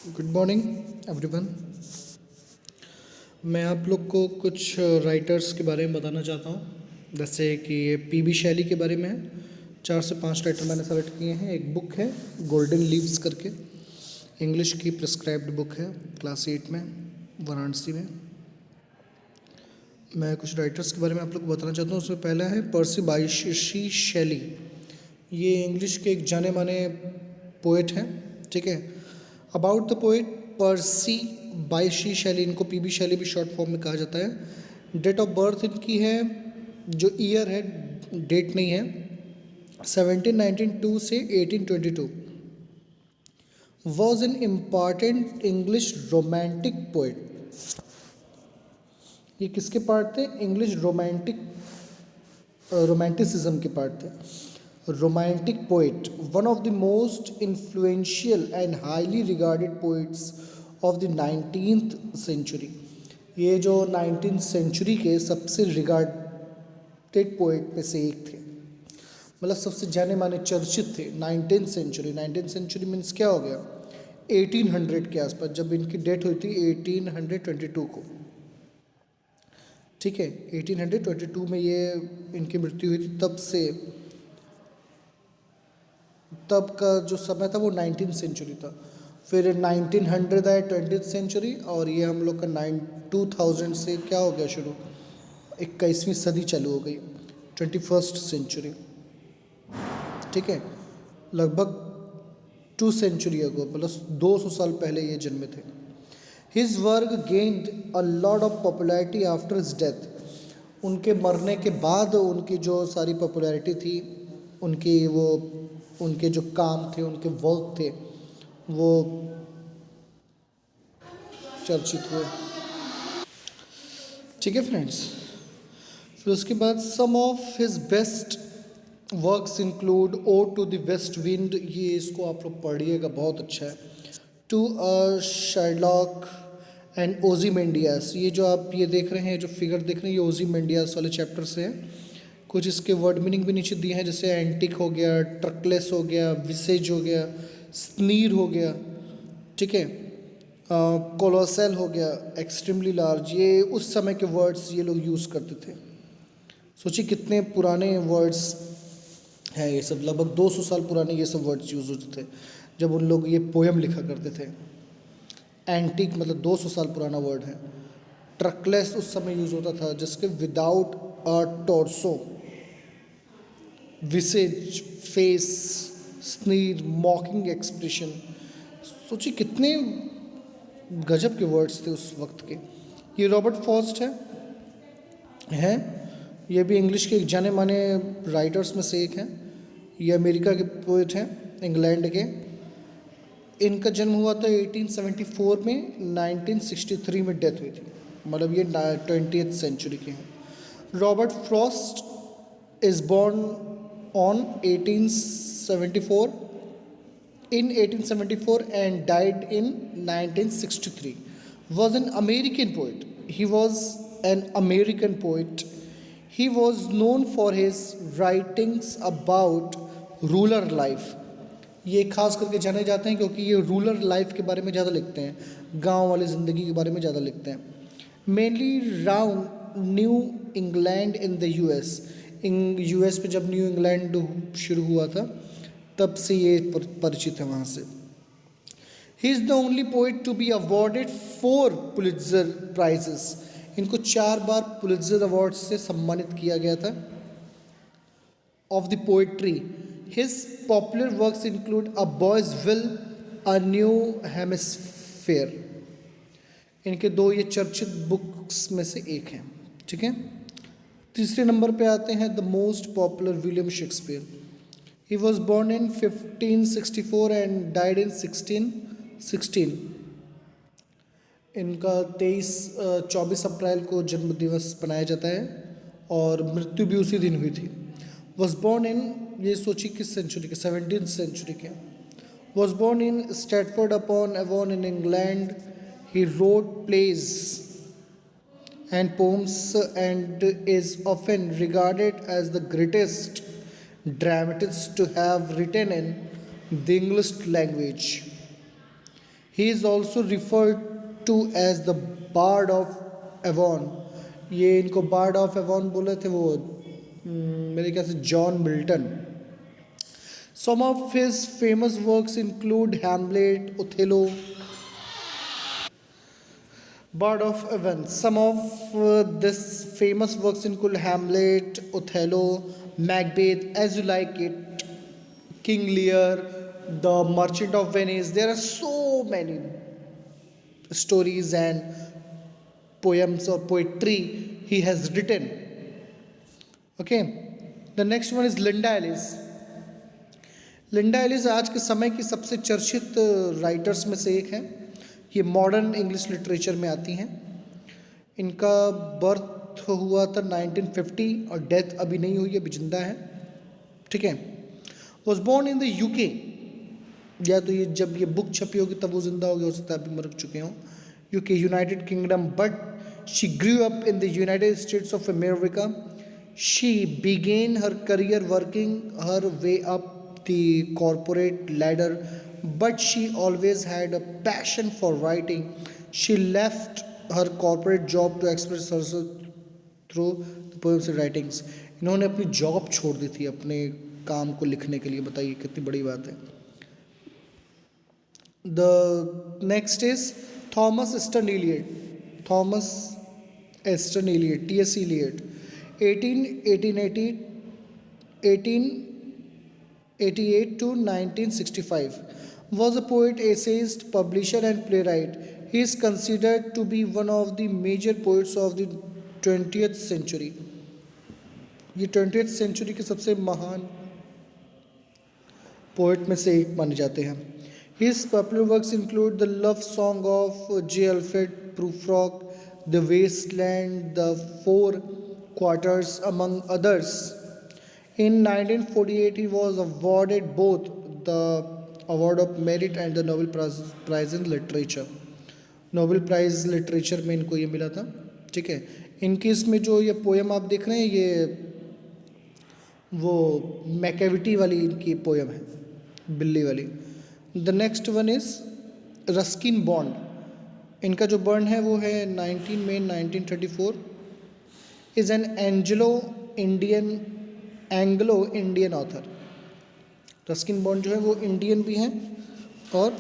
Good morning everyone. मैं आप लोग को कुछ राइटर्स के बारे में बताना चाहता हूँ। जैसे कि ये पीबी शैली के बारे में है। 4 से 5 राइटर मैंने सेलेक्ट किए हैं। एक बुक है गोल्डन लीव्स करके, इंग्लिश की प्रिस्क्राइब्ड बुक है क्लास 8 में, वाराणसी में। मैं कुछ राइटर्स के बारे में आप लोग को बताना चाहता हूँ। उसमें पहला है पर्सी बायशी शैली। ये इंग्लिश के एक जाने माने पोएट हैं, ठीक है। अबाउट द पोएट पर्सी बायशी शैली, इनको पीबी शैली भी शॉर्ट फॉर्म में कहा जाता है। डेट ऑफ बर्थ इनकी है, जो ईयर है, डेट नहीं है, 1792 से 1822। Was an important English romantic poet. ये किसके पार्ट थे? इंग्लिश रोमांटिसिज्म के पार्ट थे। Romantic poet, one of the most influential and highly regarded poets of the 19th century. ये जो 19th सेंचुरी के सबसे रिगार्डेड पोएट में से एक थे, मतलब सबसे जाने माने चर्चित थे। 19th century, 19th century means क्या हो गया? 1800 के आसपास, जब इनकी डेथ हुई थी 1822 को, ठीक है। 1822 में ये इनकी मृत्यु हुई थी। तब का जो समय था वो 19th सेंचुरी था। फिर 1900 आया 20th सेंचुरी, और ये हम लोग का 2000 से क्या हो गया शुरू? 21वीं सदी चालू हो गई, 21st सेंचुरी, ठीक है। लगभग 2 सेंचुरी अगो, प्लस 200 साल पहले ये जन्मे थे। His work gained a lot of popularity after his death. उनके मरने के बाद उनकी जो सारी पॉपुलैरिटी थी, उनके जो काम थे, उनके वर्क थे, वो चर्चित हुए, ठीक है फ्रेंड्स। फिर उसके बाद some of his best works include ode to the west wind. ये इसको आप लोग पढ़िएगा, बहुत अच्छा है। To a skylark and Ozymandias. ये जो आप ये देख रहे हैं, जो फिगर देख रहे हैं, ये ओजीमेंडियास वाले चैप्टर से है। कुछ इसके वर्ड मीनिंग भी नीचे दिए हैं, जैसे एंटिक हो गया, ट्रकलेस हो गया, विसेज हो गया, स्नीर हो गया, ठीक है, कोलोसेल हो गया, एक्सट्रीमली लार्ज। ये उस समय के वर्ड्स ये लोग यूज़ करते थे। सोचिए कितने पुराने वर्ड्स हैं ये सब। लगभग 200 साल पुराने ये सब वर्ड्स यूज़ होते थे जब उन लोग ये पोएम लिखा करते थे। एंटिक मतलब 200 साल पुराना वर्ड है। ट्रकलेस उस समय यूज़ होता था, जिसके without a torso, visage, face, sneer, mocking expression. सोचिए कितने गजब के वर्ड्स थे उस वक्त के। ये रॉबर्ट फॉस्ट है, ये भी इंग्लिश के एक जाने माने राइटर्स में से एक हैं। ये अमेरिका के पोएट हैं, इंग्लैंड के। इनका जन्म हुआ था 1874 में, 1963 में डेथ हुई थी, मतलब ये 20th सेंचुरी के हैं। Robert Frost is born on 1874 in 1874 and died in 1963. Was an American poet. He was an American poet. He was known for his writings about rural life. ये खास करके जाने जाते हैं क्योंकि ये रूरल लाइफ के बारे में ज़्यादा लिखते हैं, गांव वाली ज़िंदगी के बारे में ज़्यादा लिखते हैं। Mainly round new England in the US. US पे जब न्यू इंग्लैंड शुरू हुआ था तब से ये परिचित है वहाँ से। He is the only poet to be awarded 4 Pulitzer prizes. इनको 4 बार पुलित्ज़र अवार्ड से सम्मानित किया गया था। Of the poetry, his popular works include a boys will, a new hemisphere. इनके 2 ये चर्चित बुक्स में से एक हैं, ठीक है। तीसरे नंबर पे आते हैं the most popular William Shakespeare. He was born in 1564 and died in 1616. इनका 24 अप्रैल को जन्म दिवस मनाया जाता है और मृत्यु भी उसी दिन हुई थी। Was born in, ये सोचिए किस सेंचुरी के? 17th सेंचुरी के। Was born in Stratford upon Avon in England. He wrote plays and poems and is often regarded as the greatest dramatist to have written in the English language. He is also referred to as the bard of Avon. ये इनको board of Avon बोले थे वो मेरे ख्याल से John Milton. Some of his famous works include Hamlet, Othello, Bard of Events. Some of this famous works include Hamlet, Othello, Macbeth, As You Like It, King Lear, The Merchant of Venice. There are so many stories and poems or poetry he has written. Okay, the next one is Linda Ellis. Linda Ellis आज के समय की सबसे चर्चित writers में से एक है। ये मॉडर्न इंग्लिश लिटरेचर में आती हैं। इनका बर्थ हुआ था 1950 और डेथ अभी नहीं हुई, अभी जिंदा है। ठीक है। Was born in the UK, या तो ये जब ये बुक छपी होगी तब वो जिंदा हो सकता है अभी मर चुके हों। UK, United Kingdom, but she grew up in the United States of America. She began her career working her way up the corporate ladder, but she always had a passion for writing. She left her corporate job to express herself through the poems and writings. इन्होंने अपनी job छोड़ दी थी अपने काम को लिखने के लिए। बताइए कितनी बड़ी बात है। The next is Thomas Easton Eliot. Thomas Easton Eliot, T.S. Eliot, 1880 1888 to 1965, was a poet, essayist, publisher and playwright. He is considered to be one of the major poets of the 20th century. ये 20th century के सबसे महान poet में से एक माने जाते हैं। His popular works include the Love Song of J. Alfred Prufrock, The Wasteland, The Four Quarters, among others. In 1948, he was awarded both the Award of Merit and the Nobel Prize in Literature. Nobel prize literature में इनको ये मिला था। ठीक है। इनकी इसमें जो ये पोएम आप देख रहे हैं, ये वो मैकेविटी वाली इनकी पोएम है, बिल्ली वाली। The next one is Ruskin bond. इनका जो बर्न है वो है 19 मई 1934। Is an Anglo Indian author. Ruskin bond जो है वो इंडियन भी हैं और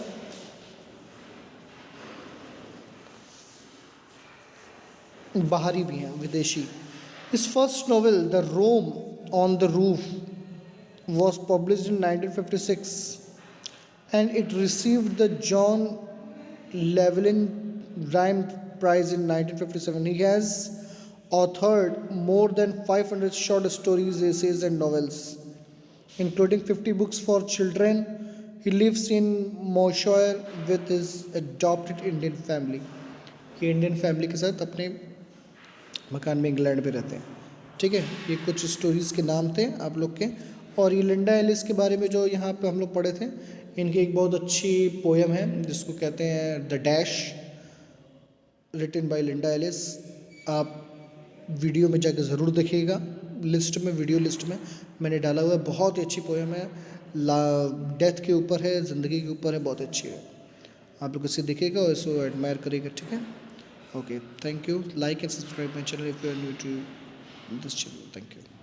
बाहरी भी हैं, विदेशी। His first novel, The Room on the Roof, was published in 1956 and it received the John Llewellyn Rhyme Prize in 1957. He has authored more than 500 short stories, essays, and novels, including 50 books for children. He lives in Moshire with his adopted Indian family. ये Indian family के साथ अपने मकान में England में रहते हैं। ठीक है। ये कुछ स्टोरीज़ के नाम थे आप लोग के। और ये लिंडा एलिस के बारे में जो यहाँ पे हम लोग पढ़े थे, इनकी एक बहुत अच्छी पोएम है जिसको कहते हैं the dash, written by Linda Ellis. आप वीडियो में जाकर ज़रूर देखिएगा, लिस्ट में, वीडियो लिस्ट में मैंने डाला हुआ है। बहुत ही अच्छी पोएम है, डेथ के ऊपर है, ज़िंदगी के ऊपर है, बहुत अच्छी है। आप लोग इसे देखिएगा और इसको एडमायर करिएगा। ठीक है। Okay, thank you. Like and subscribe my channel if you are new to this channel. Thank you.